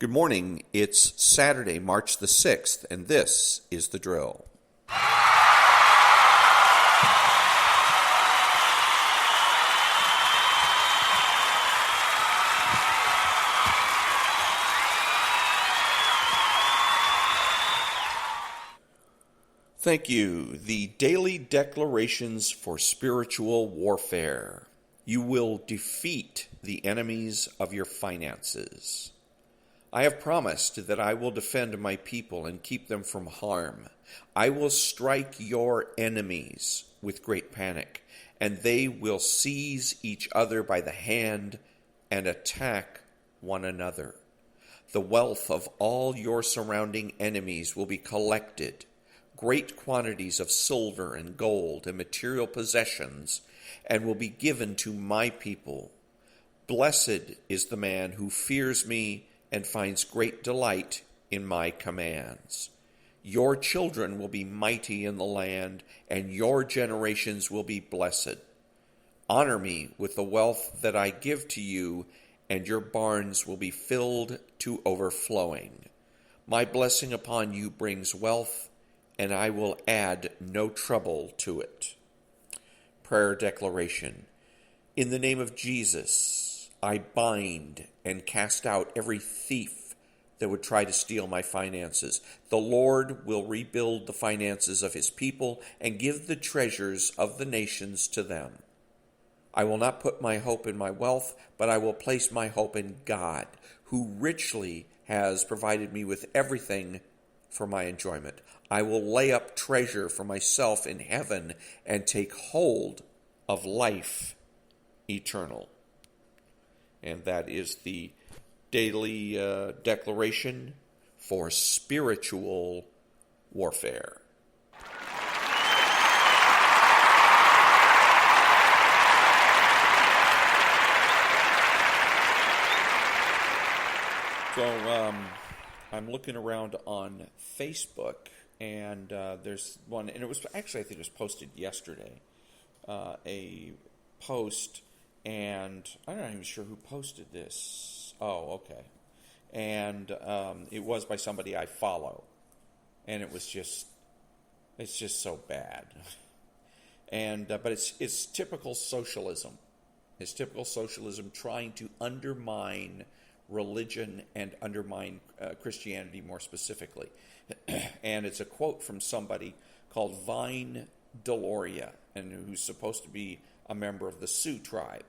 Good morning. It's Saturday, March the 6th, and this is The Drill. Thank you. The Daily Declarations for Spiritual Warfare. You will defeat the enemies of your finances. I have promised that I will defend my people and keep them from harm. I will strike your enemies with great panic, and they will seize each other by the hand and attack one another. The wealth of all your surrounding enemies will be collected. Great quantities of silver and gold and material possessions, and will be given to my people. Blessed is the man who fears me and finds great delight in my commands. Your children will be mighty in the land, and your generations will be blessed. Honor me with the wealth that I give to you, and your barns will be filled to overflowing. My blessing upon you brings wealth, and I will add no trouble to it. Prayer declaration. In the name of Jesus, I bind and cast out every thief that would try to steal my finances. The Lord will rebuild the finances of his people and give the treasures of the nations to them. I will not put my hope in my wealth, but I will place my hope in God, who richly has provided me with everything for my enjoyment. I will lay up treasure for myself in heaven and take hold of life eternal. And that is the daily declaration for spiritual warfare. So, I'm looking around on Facebook, and there's one, and it was actually, I think it was posted yesterday, a post, and I'm not even sure who posted this. Oh, okay. And it was by somebody I follow, and it's just so bad. And but it's typical socialism. It's typical socialism trying to undermine religion and undermine Christianity more specifically. And it's a quote from somebody called Vine Deloria, and who's supposed to be a member of the Sioux tribe.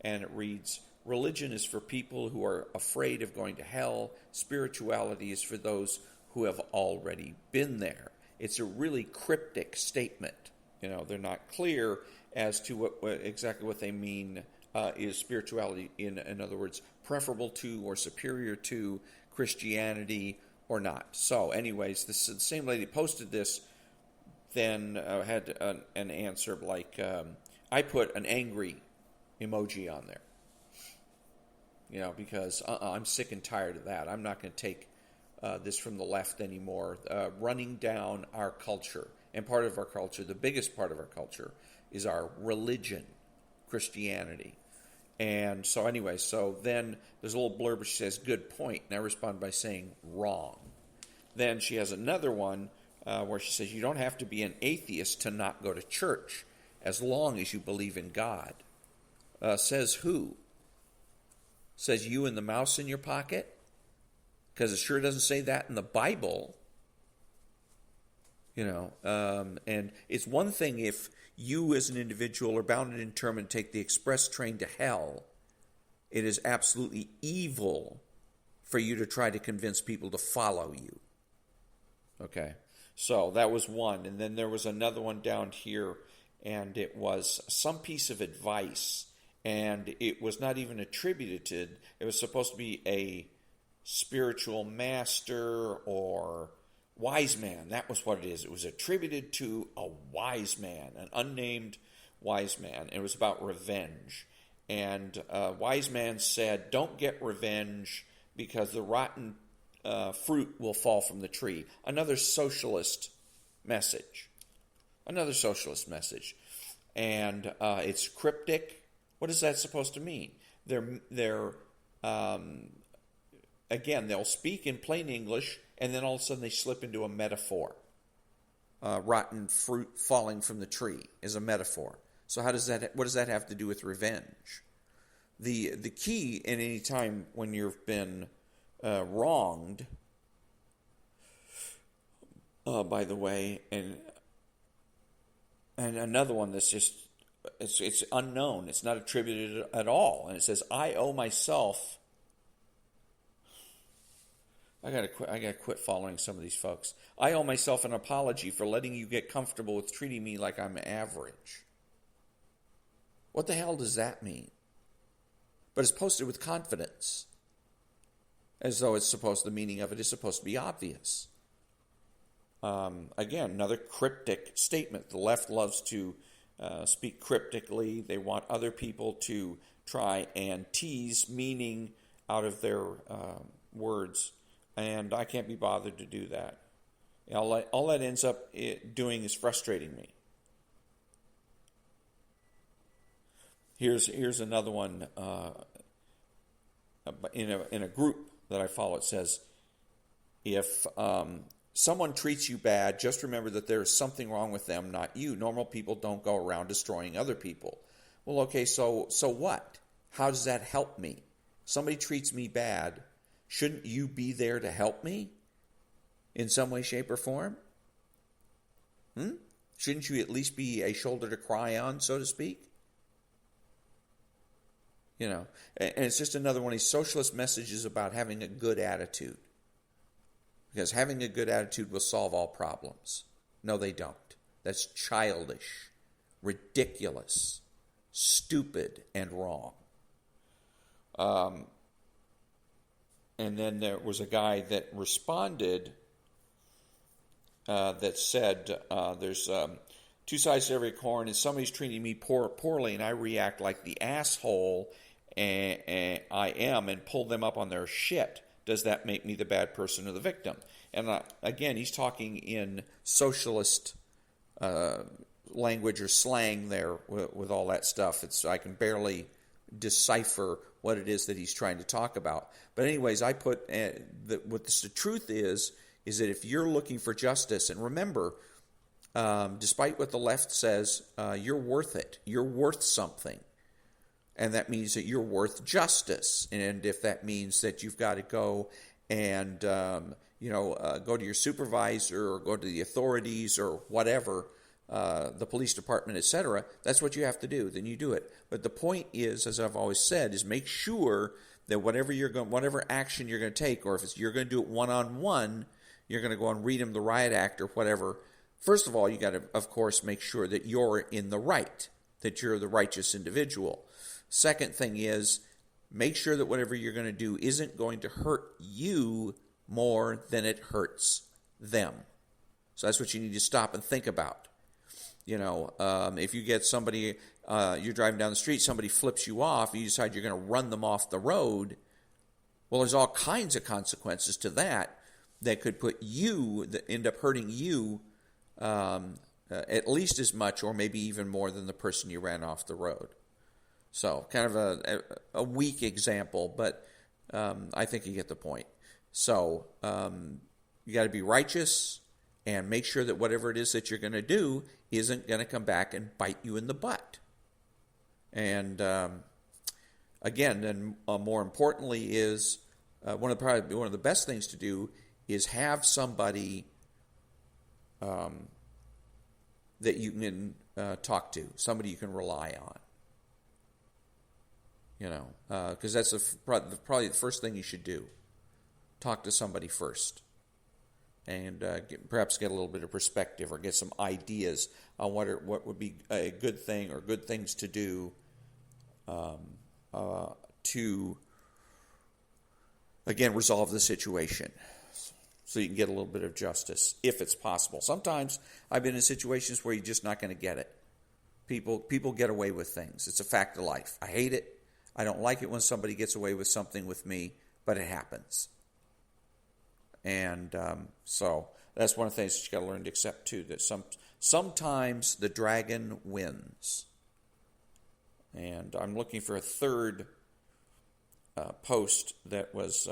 And it reads, "Religion is for people who are afraid of going to hell. Spirituality is for those who have already been there." It's a really cryptic statement. You know, they're not clear as to what exactly what they mean. Is spirituality, in other words, preferable to or superior to Christianity or not? So anyways, the same lady posted this, then had an answer like, I put an angry emoji on there. You know, because I'm sick and tired of that. I'm not going to take this from the left anymore. Running down our culture. And part of our culture, the biggest part of our culture, is our religion, Christianity. And so anyway, so then there's a little blurb where she says, "Good point." And I respond by saying, "Wrong." Then she has another one where she says, "You don't have to be an atheist to not go to church as long as you believe in God." Says who? Says you and the mouse in your pocket? Because it sure doesn't say that in the Bible. You know, and it's one thing if you as an individual are bound and determined to take the express train to hell. It is absolutely evil for you to try to convince people to follow you. Okay, so that was one. And then there was another one down here, and it was some piece of advice, and it was not even attributed to, it was supposed to be a spiritual master or wise man. That was what it is. It was attributed to a wise man, an unnamed wise man. It was about revenge. And wise man said, "Don't get revenge because the rotten fruit will fall from the tree." Another socialist message. Another socialist message. And it's cryptic. What is that supposed to mean? They're again, they'll speak in plain English, and then all of a sudden they slip into a metaphor. Rotten fruit falling from the tree is a metaphor. So what does that have to do with revenge? The key in any time when you've been wronged, by the way, and another one that's just it's unknown. It's not attributed at all, and it says, "I owe myself." I gotta quit following some of these folks. I owe myself an apology for letting you get comfortable with treating me like I'm average. What the hell does that mean? But it's posted with confidence, as though the meaning of it is supposed to be obvious. Again, another cryptic statement. The left loves to speak cryptically. They want other people to try and tease meaning out of their words. And I can't be bothered to do that. All that ends up doing is frustrating me. Here's another one in a group that I follow. It says, if someone treats you bad, just remember that there is something wrong with them, not you. Normal people don't go around destroying other people. Well, okay, so what? How does that help me? Somebody treats me bad. Shouldn't you be there to help me in some way, shape, or form? Shouldn't you at least be a shoulder to cry on, so to speak? And it's just another one of these socialist messages about having a good attitude. Because having a good attitude will solve all problems. No, they don't. That's childish, ridiculous, stupid, and wrong. And then there was a guy that responded that said, there's two sides to every coin, and somebody's treating me poorly, and I react like the asshole and I am and pull them up on their shit. Does that make me the bad person or the victim? And again, he's talking in socialist language or slang there with all that stuff. I can barely decipher what it is that he's trying to talk about. But anyways, I put what the truth is that if you're looking for justice, and remember, despite what the left says, you're worth it. You're worth something. And that means that you're worth justice. And if that means that you've got to go and go to your supervisor or go to the authorities or whatever, the police department, etc., that's what you have to do. Then you do it. But the point is, as I've always said, is make sure that whatever action you're going to take, or if you're going to do it one-on-one, you're going to go and read him the riot act or whatever. First of all, you got to, of course, make sure that you're in the right, that you're the righteous individual. Second thing is, make sure that whatever you're going to do isn't going to hurt you more than it hurts them. So that's what you need to stop and think about. If you get somebody, you're driving down the street, somebody flips you off, you decide you're going to run them off the road, well, there's all kinds of consequences to that could that end up hurting you at least as much or maybe even more than the person you ran off the road. So kind of a weak example, but I think you get the point. So you got to be righteous and make sure that whatever it is that you're going to do isn't going to come back and bite you in the butt. And again, and more importantly is one of the best things to do is have somebody that you can talk to, somebody you can rely on. Because that's probably the first thing you should do. Talk to somebody first. And perhaps get a little bit of perspective or get some ideas on what would be a good thing or good things to do to, again, resolve the situation so you can get a little bit of justice, if it's possible. Sometimes I've been in situations where you're just not going to get it. People get away with things. It's a fact of life. I hate it. I don't like it when somebody gets away with something with me, but it happens. And so that's one of the things that you got to learn to accept too, that sometimes the dragon wins. And I'm looking for a third post that was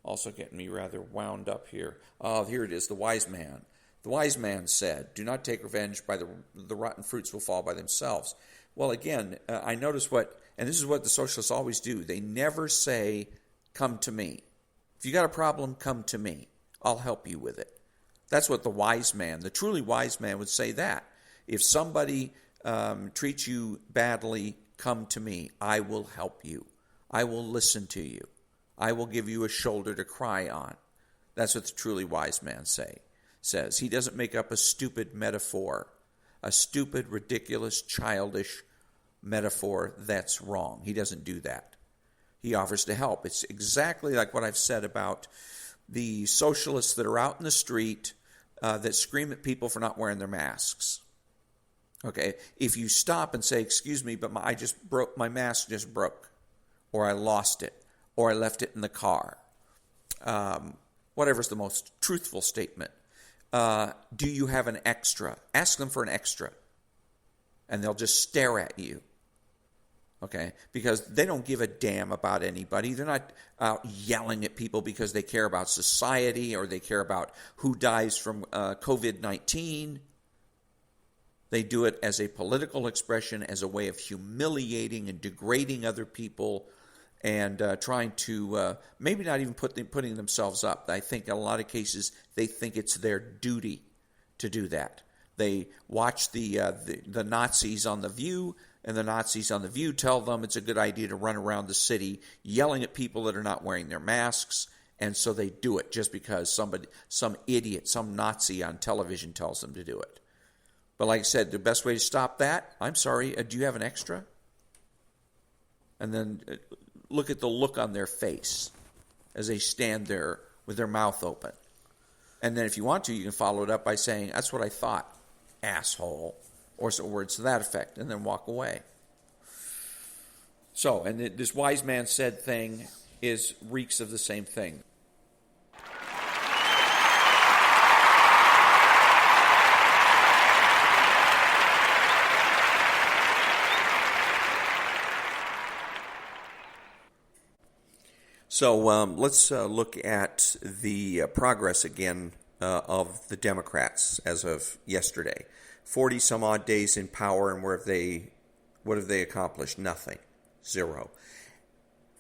also getting me rather wound up here. Oh, here it is, the wise man. The wise man said, "Do not take revenge, by the rotten fruits will fall by themselves." Well, again, I notice and this is what the socialists always do. They never say, "Come to me. If you got a problem, come to me. I'll help you with it." That's what the wise man, the truly wise man, would say that. If somebody treats you badly, come to me. I will help you. I will listen to you. I will give you a shoulder to cry on. That's what the truly wise man says. He doesn't make up a stupid metaphor, a stupid, ridiculous, childish metaphor that's wrong. He doesn't do that. He offers to help. It's exactly like what I've said about the socialists that are out in the street that scream at people for not wearing their masks. Okay, if you stop and say, "Excuse me, but my mask just broke, or I lost it, or I left it in the car," whatever's the most truthful statement. Do you have an extra? Ask them for an extra. And they'll just stare at you. Okay? Because they don't give a damn about anybody. They're not out yelling at people because they care about society or they care about who dies from COVID-19. They do it as a political expression, as a way of humiliating and degrading other people, and trying to maybe not even putting themselves up. I think in a lot of cases they think it's their duty to do that. They watch the Nazis on The View, and the Nazis on The View tell them it's a good idea to run around the city yelling at people that are not wearing their masks, and so they do it just because some idiot, some Nazi on television tells them to do it. But like I said, the best way to stop that, I'm sorry, do you have an extra? And then look at the look on their face as they stand there with their mouth open. And then if you want to, you can follow it up by saying, "That's what I thought, asshole," or some words to that effect, and then walk away. So, and this wise man said thing reeks of the same thing. So let's look at the progress again of the Democrats as of yesterday. 40 some odd days in power, and what have they accomplished? Nothing. Zero.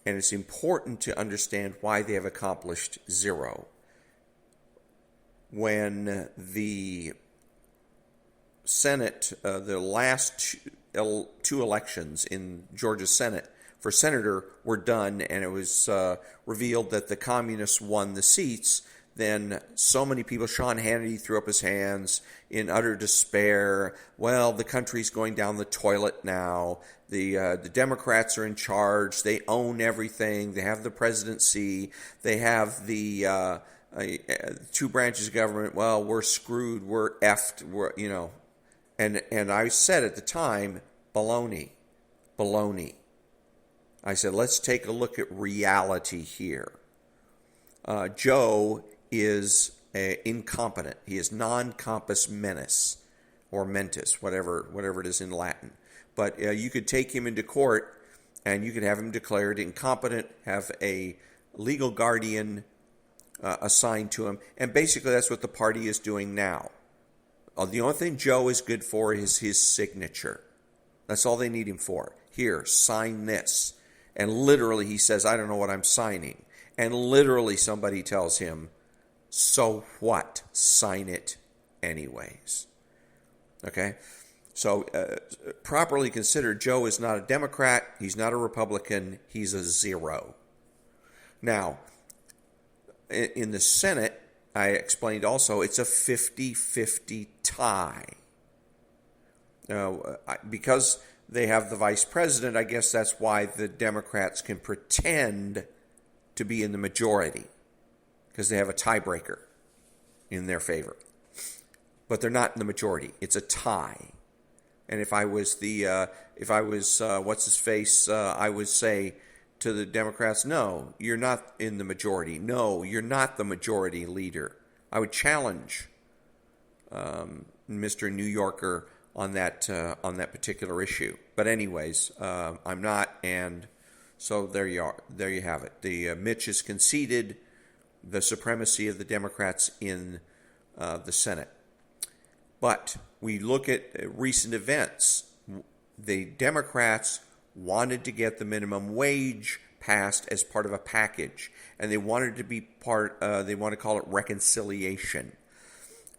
And it's important to understand why they have accomplished zero. When the Senate, the last two elections in Georgia's Senate for senator were done, and it was revealed that the communists won the seats, then so many people, Sean Hannity threw up his hands in utter despair. Well, the country's going down the toilet now. The Democrats are in charge. They own everything. They have the presidency. They have the two branches of government. Well, we're screwed. We're effed. And I said at the time, baloney. I said, let's take a look at reality here. Joe is incompetent. He is non compos mentis, or mentis, whatever it is in Latin. But you could take him into court, and you could have him declared incompetent, have a legal guardian assigned to him, and basically that's what the party is doing now. The only thing Joe is good for is his signature. That's all they need him for. Here, sign this. And literally he says, "I don't know what I'm signing." And literally somebody tells him, "So what? Sign it anyways." Okay? So properly considered, Joe is not a Democrat. He's not a Republican. He's a zero. Now, in the Senate, I explained also, it's a 50-50 tie. Because they have the vice president, I guess that's why the Democrats can pretend to be in the majority, because they have a tiebreaker in their favor. But they're not in the majority. It's a tie. And if I was what's his face, I would say to the Democrats, "No, you're not in the majority. No, you're not the majority leader." I would challenge Mr. New Yorker on that particular issue. But anyways, I'm not, and so there you are. There you have it. The Mitch has conceded the supremacy of the Democrats in the Senate. But we look at recent events. The Democrats wanted to get the minimum wage passed as part of a package, and they wanted to be part, they want to call it reconciliation.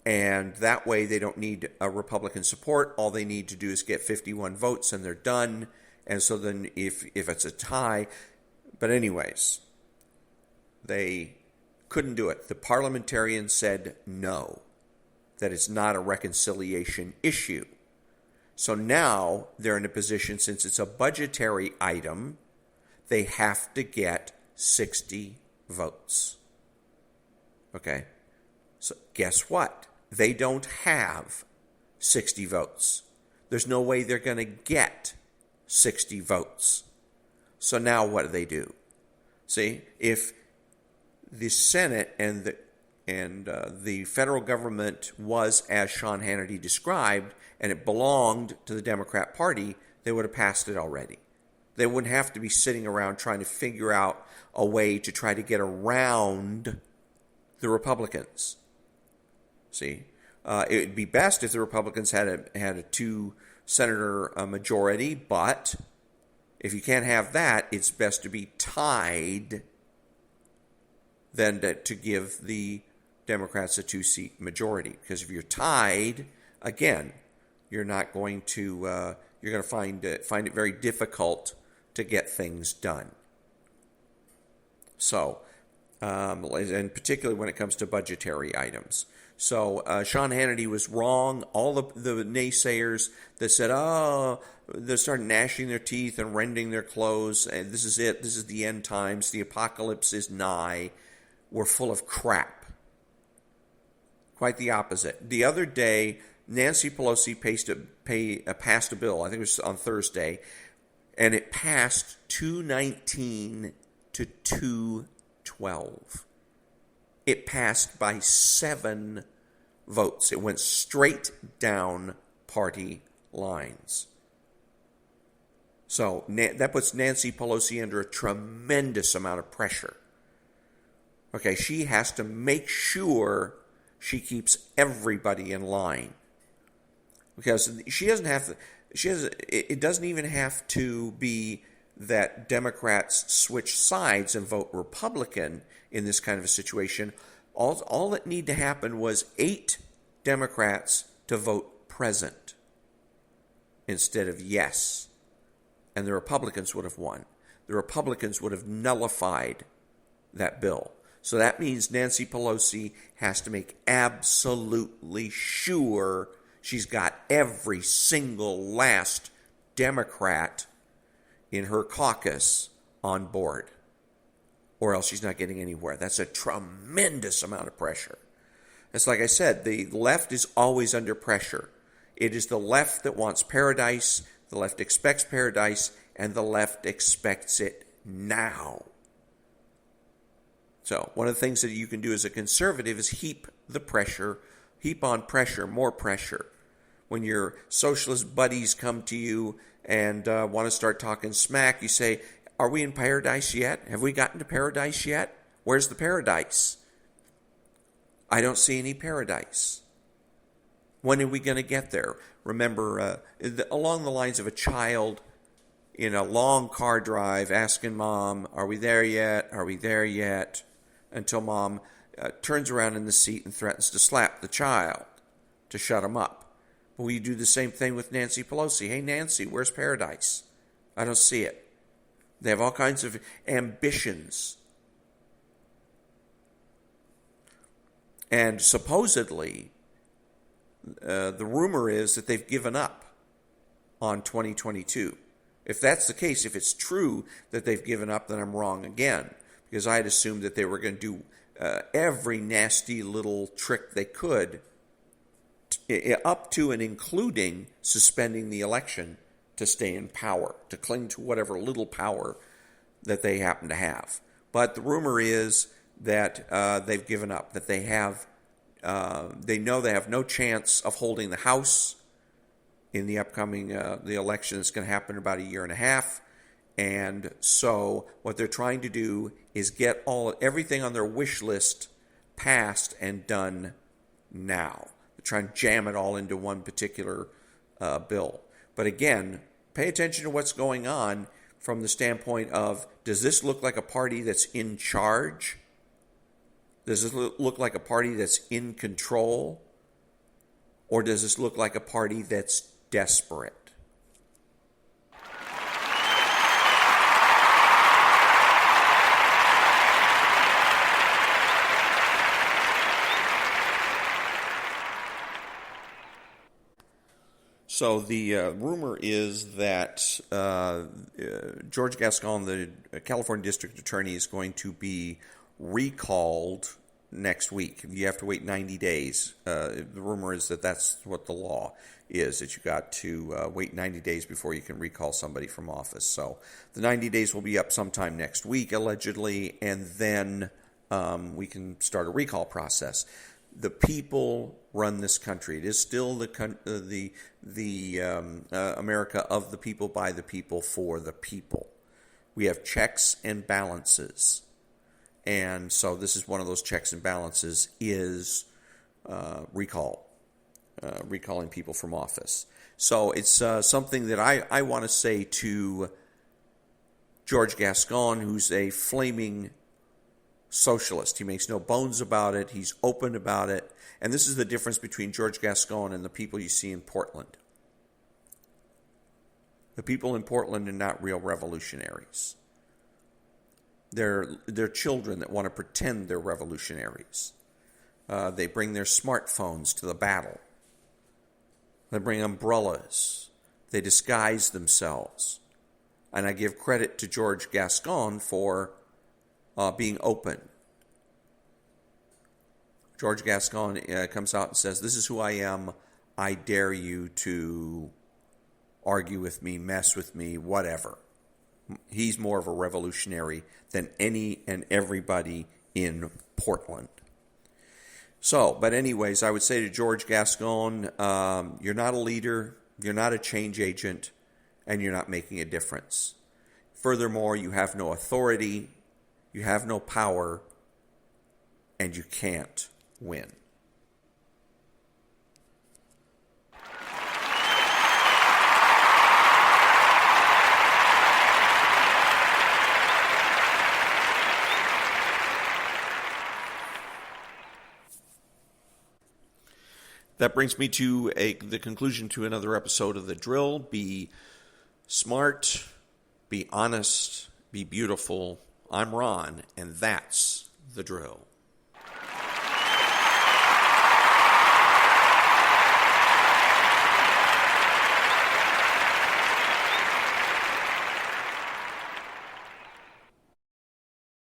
And that way they don't need a Republican support. All they need to do is get 51 votes and they're done. And so then if it's a tie, but anyways, they couldn't do it. The parliamentarians said no, that it's not a reconciliation issue. So now they're in a position, since it's a budgetary item, they have to get 60 votes. Okay? So guess what? They don't have 60 votes. There's no way they're going to get 60 votes. So now what do? See, if the Senate and the federal government was as Sean Hannity described, and it belonged to the Democrat Party, they would have passed it already. They wouldn't have to be sitting around trying to figure out a way to try to get around the Republicans. See, it would be best if the Republicans had a two-senator majority, but if you can't have that, it's best to be tied than to give the Democrats a two-seat majority. Because if you're tied, again, you're not going to you're going to find it very difficult to get things done. So, and particularly when it comes to budgetary items. So Sean Hannity was wrong. All the naysayers that said, oh, they started gnashing their teeth and rending their clothes, and this is it, this is the end times, the apocalypse is nigh, were full of crap. Quite the opposite. The other day, Nancy Pelosi passed a bill, I think it was on Thursday, and it passed 219 to 212. It passed by 7 votes. It went straight down party lines. So that puts Nancy Pelosi under a tremendous amount of pressure. Okay, she has to make sure she keeps everybody in line. Because she doesn't have to, it doesn't even have to be that Democrats switch sides and vote Republican in this kind of a situation. All that needed to happen was 8 Democrats to vote present instead of yes. And the Republicans would have won. The Republicans would have nullified that bill. So that means Nancy Pelosi has to make absolutely sure she's got every single last Democrat in her caucus on board, or else she's not getting anywhere. That's a tremendous amount of pressure. It's like I said, the left is always under pressure. It is the left that wants paradise, the left expects paradise, and the left expects it now. So one of the things that you can do as a conservative is heap on pressure, more pressure. When your socialist buddies come to you and want to start talking smack, you say, are we in paradise yet? Have we gotten to paradise yet? Where's the paradise? I don't see any paradise. When are we going to get there? Remember, along the lines of a child in a long car drive asking mom, are we there yet? Are we there yet? Until mom turns around in the seat and threatens to slap the child to shut him up. Will you do the same thing with Nancy Pelosi? Hey, Nancy, where's paradise? I don't see it. They have all kinds of ambitions. And supposedly, the rumor is that they've given up on 2022. If that's the case, if it's true that they've given up, then I'm wrong again. Because I had assumed that they were going to do every nasty little trick they could up to and including suspending the election to stay in power, to cling to whatever little power that they happen to have. But the rumor is that they've given up, that they know they have no chance of holding the House in the upcoming the election that's going to happen in about a year and a half. And so what they're trying to do is get everything on their wish list passed and done now. They're trying to jam it all into one particular bill. But again, pay attention to what's going on from the standpoint of, does this look like a party that's in charge? Does this look like a party that's in control? Or does this look like a party that's desperate? So the rumor is that George Gascon, the California District Attorney, is going to be recalled next week. You have to wait 90 days. The rumor is that that's what the law is, that you got to wait 90 days before you can recall somebody from office. So the 90 days will be up sometime next week, allegedly, and then we can start a recall process. The people run this country. It is still the America of the people, by the people, for the people. We have checks and balances, and so this is one of those checks and balances, is recalling people from office. So it's something that I want to say to George Gascon, who's a flaming socialist. He makes no bones about it. He's open about it. And this is the difference between George Gascon and the people you see in Portland. The people in Portland are not real revolutionaries. They're children that want to pretend they're revolutionaries. They bring their smartphones to the battle. They bring umbrellas. They disguise themselves. And I give credit to George Gascon for being open. George Gascon comes out and says, "This is who I am. I dare you to argue with me, mess with me, whatever." He's more of a revolutionary than any and everybody in Portland. So, but anyways, I would say to George Gascon, you're not a leader, you're not a change agent, and you're not making a difference. Furthermore, you have no authority, you have no power, and you can't win. That brings me to the conclusion to another episode of The Drill. Be smart, be honest, be beautiful. I'm Ron, and that's The Drill.